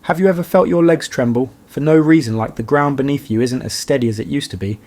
Have you ever felt your legs tremble for no reason, like the ground beneath you isn't as steady as it used to be?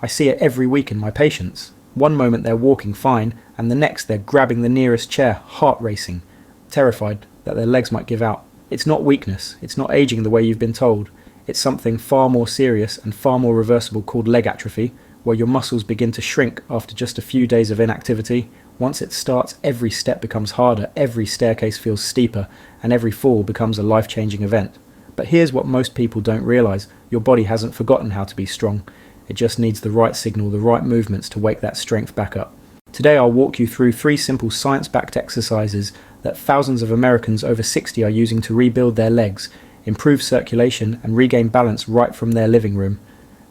I see it every week in my patients. One moment they're walking fine, and the next they're grabbing the nearest chair, heart racing, terrified that their legs might give out. It's not weakness, it's not aging the way you've been told. It's something far more serious and far more reversible called leg atrophy, where your muscles begin to shrink after just a few days of inactivity. Once it starts, every step becomes harder, every staircase feels steeper, and every fall becomes a life-changing event. But here's what most people don't realise: your body hasn't forgotten how to be strong. It just needs the right signal, the right movements to wake that strength back up. Today I'll walk you through 3 simple science-backed exercises that thousands of Americans over 60 are using to rebuild their legs, improve circulation, and regain balance right from their living room.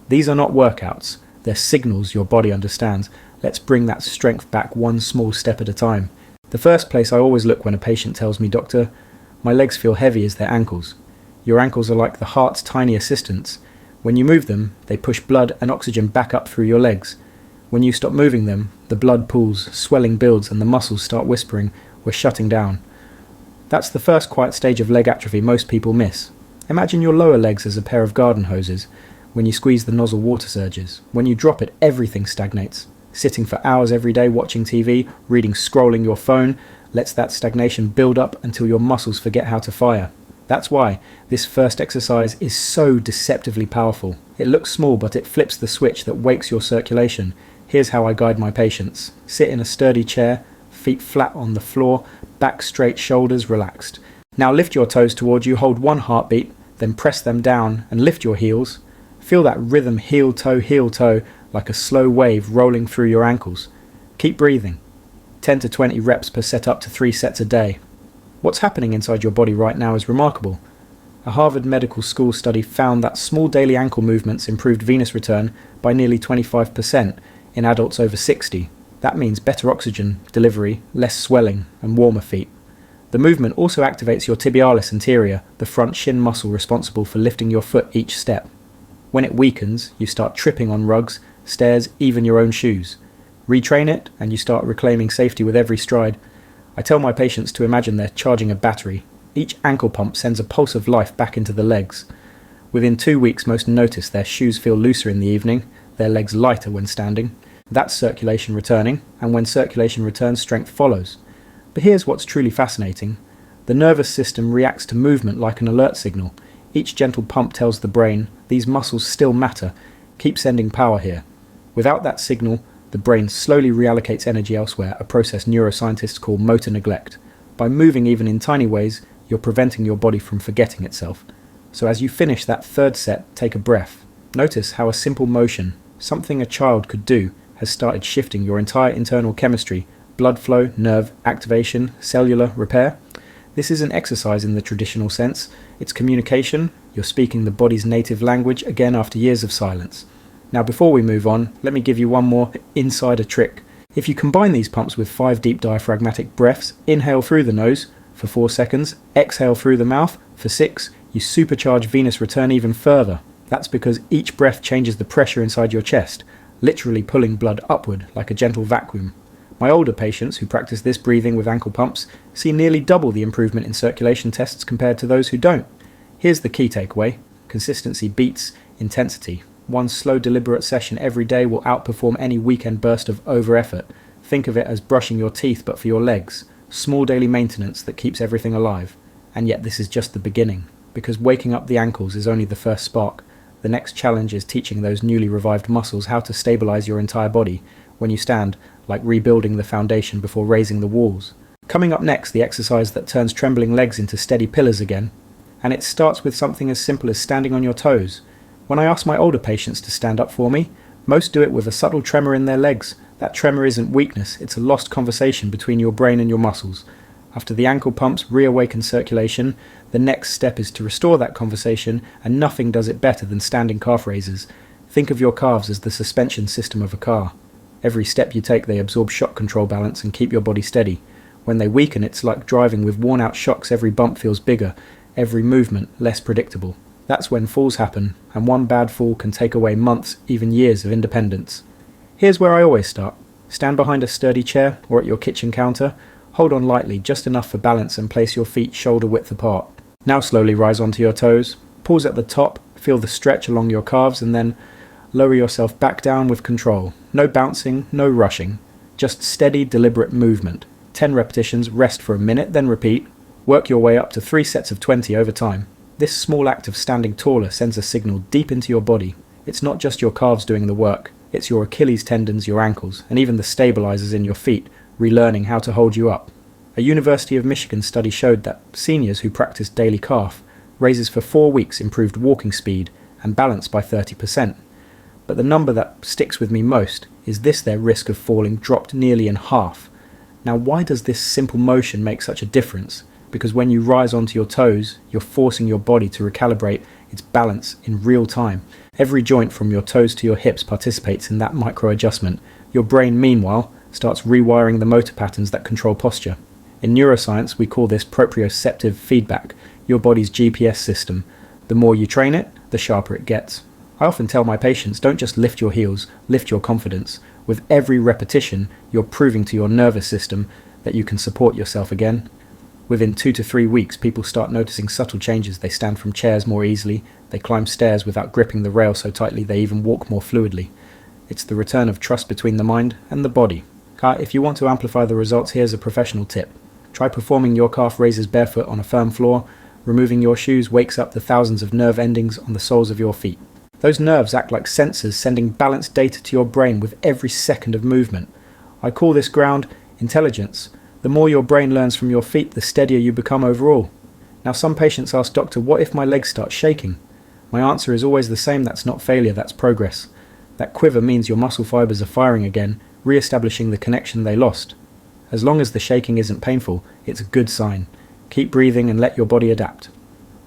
These are not workouts, they're signals your body understands. Let's bring that strength back one small step at a time. The first place I always look when a patient tells me, "Doctor, my legs feel heavy," is their ankles. Your ankles are like the heart's tiny assistants. When you move them, they push blood and oxygen back up through your legs. When you stop moving them, the blood pools, swelling builds, and the muscles start whispering, "We're shutting down." That's the first quiet stage of leg atrophy most people miss. Imagine your lower legs as a pair of garden hoses. When you squeeze the nozzle, water surges. When you drop it, everything stagnates. Sitting for hours every day watching TV, reading, scrolling your phone, lets that stagnation build up until your muscles forget how to fire. That's why this first exercise is so deceptively powerful. It looks small, but it flips the switch that wakes your circulation. Here's how I guide my patients. Sit in a sturdy chair, feet flat on the floor, back straight, shoulders relaxed. Now lift your toes towards you, hold one heartbeat, then press them down and lift your heels. Feel that rhythm, heel toe, like a slow wave rolling through your ankles. Keep breathing. 10 to 20 reps per set, up to 3 sets a day. What's happening inside your body right now is remarkable. A Harvard Medical School study found that small daily ankle movements improved venous return by nearly 25% in adults over 60. That means better oxygen delivery, less swelling, and warmer feet. The movement also activates your tibialis anterior, the front shin muscle responsible for lifting your foot each step. When it weakens, you start tripping on rugs, stairs, even your own shoes. Retrain it, and you start reclaiming safety with every stride. I tell my patients to imagine they're charging a battery. Each ankle pump sends a pulse of life back into the legs. Within 2 weeks, most notice their shoes feel looser in the evening, their legs lighter when standing. That's circulation returning, and when circulation returns, strength follows. But here's what's truly fascinating. The nervous system reacts to movement like an alert signal. Each gentle pump tells the brain, these muscles still matter, keep sending power here. Without that signal, the brain slowly reallocates energy elsewhere, a process neuroscientists call motor neglect. By moving even in tiny ways, you're preventing your body from forgetting itself. So as you finish that 3rd set, take a breath. Notice how a simple motion, something a child could do, has started shifting your entire internal chemistry, blood flow, nerve activation, cellular repair. This isn't exercise in the traditional sense. It's communication. You're speaking the body's native language again after years of silence. Now before we move on, let me give you one more insider trick. If you combine these pumps with 5 deep diaphragmatic breaths, inhale through the nose for 4 seconds, exhale through the mouth for 6, you supercharge venous return even further. That's because each breath changes the pressure inside your chest, literally pulling blood upward like a gentle vacuum. My older patients who practice this breathing with ankle pumps see nearly double the improvement in circulation tests compared to those who don't. Here's the key takeaway. Consistency beats intensity. One slow, deliberate session every day will outperform any weekend burst of over-effort. Think of it as brushing your teeth but for your legs. Small daily maintenance that keeps everything alive. And yet this is just the beginning, because waking up the ankles is only the first spark. The next challenge is teaching those newly revived muscles how to stabilize your entire body when you stand, like rebuilding the foundation before raising the walls. Coming up next, the exercise that turns trembling legs into steady pillars again. And it starts with something as simple as standing on your toes. When I ask my older patients to stand up for me, most do it with a subtle tremor in their legs. That tremor isn't weakness, it's a lost conversation between your brain and your muscles. After the ankle pumps reawaken circulation, the next step is to restore that conversation, and nothing does it better than standing calf raises. Think of your calves as the suspension system of a car. Every step you take, they absorb shock control balance and keep your body steady. When they weaken, it's like driving with worn-out shocks. Every bump feels bigger, every movement less predictable. That's when falls happen, and one bad fall can take away months, even years of independence. Here's where I always start. Stand behind a sturdy chair or at your kitchen counter. Hold on lightly, just enough for balance, and place your feet shoulder width apart. Now slowly rise onto your toes, pause at the top, feel the stretch along your calves, and then lower yourself back down with control. No bouncing, no rushing, just steady, deliberate movement. 10 repetitions, rest for a minute, then repeat. Work your way up to 3 sets of 20 over time. This small act of standing taller sends a signal deep into your body. It's not just your calves doing the work, it's your Achilles tendons, your ankles, and even the stabilizers in your feet, relearning how to hold you up. A University of Michigan study showed that seniors who practiced daily calf raises for 4 weeks improved walking speed and balance by 30%. But the number that sticks with me most is this: their risk of falling dropped nearly in half. Now, why does this simple motion make such a difference? Because when you rise onto your toes, you're forcing your body to recalibrate its balance in real time. Every joint from your toes to your hips participates in that micro adjustment. Your brain, meanwhile, starts rewiring the motor patterns that control posture. In neuroscience, we call this proprioceptive feedback, your body's GPS system. The more you train it, the sharper it gets. I often tell my patients, don't just lift your heels, lift your confidence. With every repetition, you're proving to your nervous system that you can support yourself again. Within 2 to 3 weeks, people start noticing subtle changes. They stand from chairs more easily, they climb stairs without gripping the rail so tightly, they even walk more fluidly. It's the return of trust between the mind and the body. If you want to amplify the results, here's a professional tip. Try performing your calf raises barefoot on a firm floor. Removing your shoes wakes up the thousands of nerve endings on the soles of your feet. Those nerves act like sensors, sending balanced data to your brain with every second of movement. I call this ground intelligence. The more your brain learns from your feet, the steadier you become overall. Now, some patients ask, "Doctor, what if my legs start shaking?" My answer is always the same: that's not failure, that's progress. That quiver means your muscle fibers are firing again, re-establishing the connection they lost. As long as the shaking isn't painful, it's a good sign. Keep breathing and let your body adapt.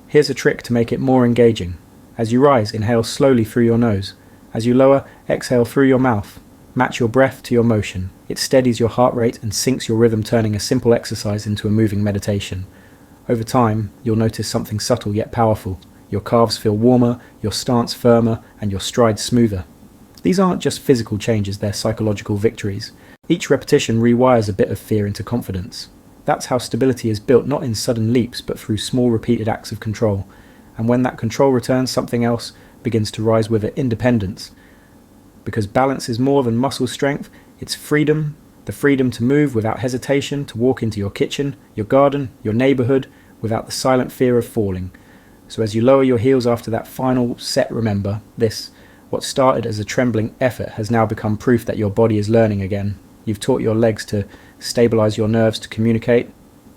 Here's a trick to make it more engaging. As you rise, inhale slowly through your nose. As you lower, exhale through your mouth. Match your breath to your motion. It steadies your heart rate and syncs your rhythm, turning a simple exercise into a moving meditation. Over time, you'll notice something subtle yet powerful. Your calves feel warmer, your stance firmer, and your stride smoother. These aren't just physical changes, they're psychological victories. Each repetition rewires a bit of fear into confidence. That's how stability is built, not in sudden leaps, but through small repeated acts of control. And when that control returns, something else begins to rise with it: independence. Because balance is more than muscle strength, it's freedom. The freedom to move without hesitation, to walk into your kitchen, your garden, your neighborhood, without the silent fear of falling. So as you lower your heels after that final set, remember this: what started as a trembling effort has now become proof that your body is learning again. You've taught your legs to stabilize, your nerves to communicate,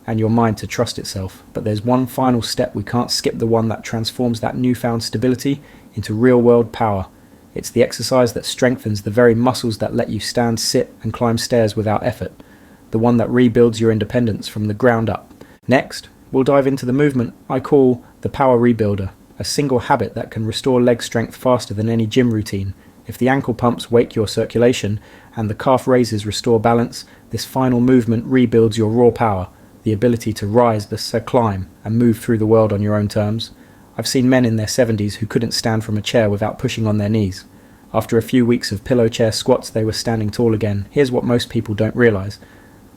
and your mind to trust itself. But there's one final step we can't skip, the one that transforms that newfound stability into real-world power. It's the exercise that strengthens the very muscles that let you stand, sit, and climb stairs without effort. The one that rebuilds your independence from the ground up. Next, we'll dive into the movement I call the Power Rebuilder, a single habit that can restore leg strength faster than any gym routine. If the ankle pumps wake your circulation and the calf raises restore balance, this final movement rebuilds your raw power, the ability to rise, climb, and move through the world on your own terms. I've seen men in their 70s who couldn't stand from a chair without pushing on their knees. After a few weeks of pillow chair squats, they were standing tall again. Here's what most people don't realize.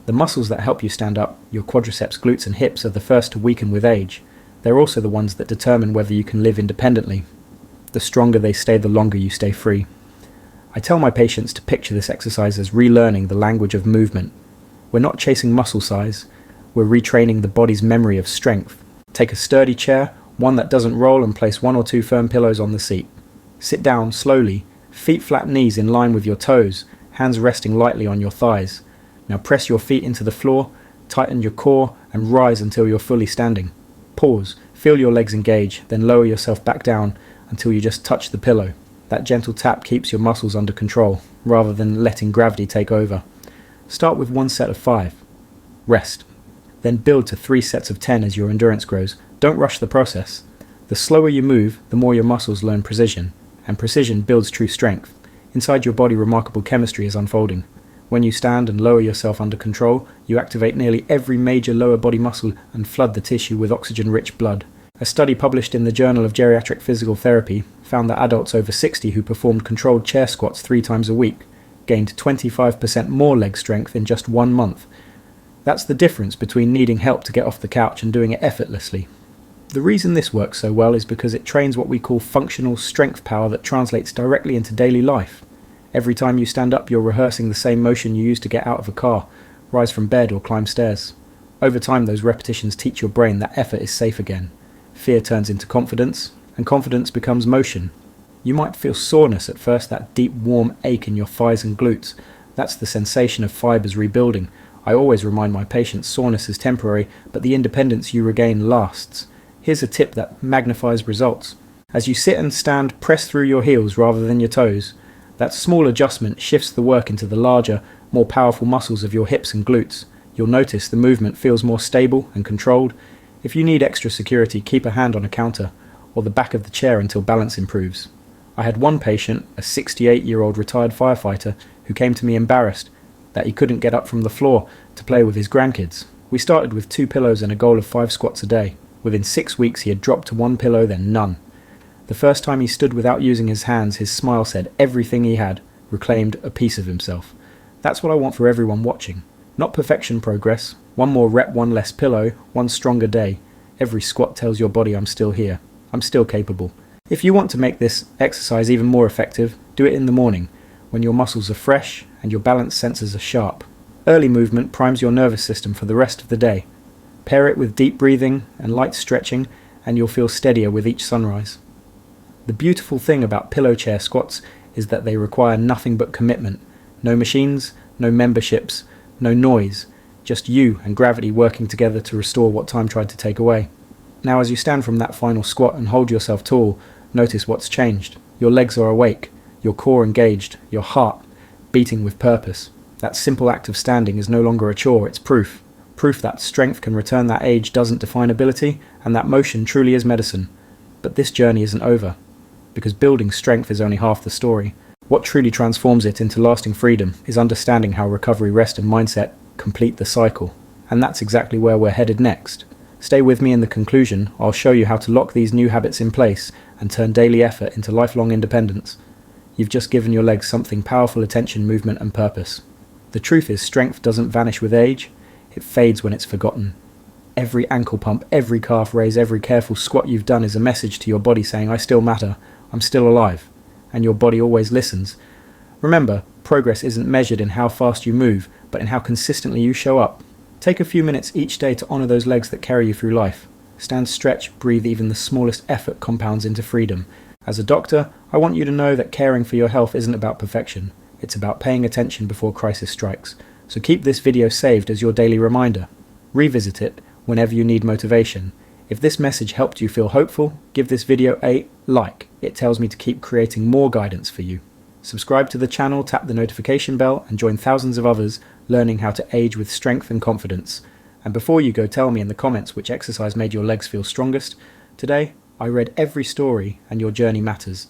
The muscles that help you stand up, your quadriceps, glutes, and hips, are the first to weaken with age. They're also the ones that determine whether you can live independently. The stronger they stay, the longer you stay free. I tell my patients to picture this exercise as relearning the language of movement. We're not chasing muscle size, we're retraining the body's memory of strength. Take a sturdy chair, one that doesn't roll, and place 1 or 2 firm pillows on the seat. Sit down slowly, feet flat, knees in line with your toes, hands resting lightly on your thighs. Now press your feet into the floor, tighten your core, and rise until you're fully standing. Pause, feel your legs engage, then lower yourself back down until you just touch the pillow. That gentle tap keeps your muscles under control, rather than letting gravity take over. Start with 1 set of 5. Rest. Then build to 3 sets of 10 as your endurance grows. Don't rush the process. The slower you move, the more your muscles learn precision, and precision builds true strength. Inside your body, remarkable chemistry is unfolding. When you stand and lower yourself under control, you activate nearly every major lower body muscle and flood the tissue with oxygen-rich blood. A study published in the Journal of Geriatric Physical Therapy found that adults over 60 who performed controlled chair squats 3 times a week gained 25% more leg strength in just 1 month. That's the difference between needing help to get off the couch and doing it effortlessly. The reason this works so well is because it trains what we call functional strength power that translates directly into daily life. Every time you stand up, you're rehearsing the same motion you use to get out of a car, rise from bed or climb stairs. Over time, those repetitions teach your brain that effort is safe again. Fear turns into confidence, and confidence becomes motion. You might feel soreness at first, that deep warm ache in your thighs and glutes. That's the sensation of fibres rebuilding. I always remind my patients soreness is temporary, but the independence you regain lasts. Here's a tip that magnifies results. As you sit and stand, press through your heels rather than your toes. That small adjustment shifts the work into the larger, more powerful muscles of your hips and glutes. You'll notice the movement feels more stable and controlled. If you need extra security, keep a hand on a counter or the back of the chair until balance improves. I had one patient, a 68-year-old retired firefighter, who came to me embarrassed that he couldn't get up from the floor to play with his grandkids. We started with 2 pillows and a goal of 5 squats a day. Within 6 weeks he had dropped to 1 pillow, then none. The first time he stood without using his hands, his smile said everything he had, reclaimed a piece of himself. That's what I want for everyone watching. Not perfection progress, 1 more rep, 1 less pillow, 1 stronger day. Every squat tells your body I'm still here. I'm still capable. If you want to make this exercise even more effective, do it in the morning, when your muscles are fresh and your balance sensors are sharp. Early movement primes your nervous system for the rest of the day. Pair it with deep breathing and light stretching, and you'll feel steadier with each sunrise. The beautiful thing about pillow chair squats is that they require nothing but commitment. No machines, no memberships, no noise, just you and gravity working together to restore what time tried to take away. Now as you stand from that final squat and hold yourself tall, notice what's changed. Your legs are awake, your core engaged, your heart beating with purpose. That simple act of standing is no longer a chore, it's proof. Proof that strength can return, that age doesn't define ability, and that motion truly is medicine. But this journey isn't over, because building strength is only half the story. What truly transforms it into lasting freedom is understanding how recovery, rest and mindset complete the cycle. And that's exactly where we're headed next. Stay with me in the conclusion. I'll show you how to lock these new habits in place and turn daily effort into lifelong independence. You've just given your legs something powerful: attention, movement and purpose. The truth is, strength doesn't vanish with age, it fades when it's forgotten. Every ankle pump, every calf raise, every careful squat you've done is a message to your body saying, I still matter, I'm still alive. And your body always listens. Remember, progress isn't measured in how fast you move, but in how consistently you show up. Take a few minutes each day to honour those legs that carry you through life. Stand, stretch, breathe. Even the smallest effort compounds into freedom. As a doctor, I want you to know that caring for your health isn't about perfection. It's about paying attention before crisis strikes. So keep this video saved as your daily reminder. Revisit it whenever you need motivation. If this message helped you feel hopeful, give this video a like. It tells me to keep creating more guidance for you. Subscribe to the channel, tap the notification bell, and join thousands of others learning how to age with strength and confidence. And before you go, tell me in the comments which exercise made your legs feel strongest. Today, I read every story, and your journey matters.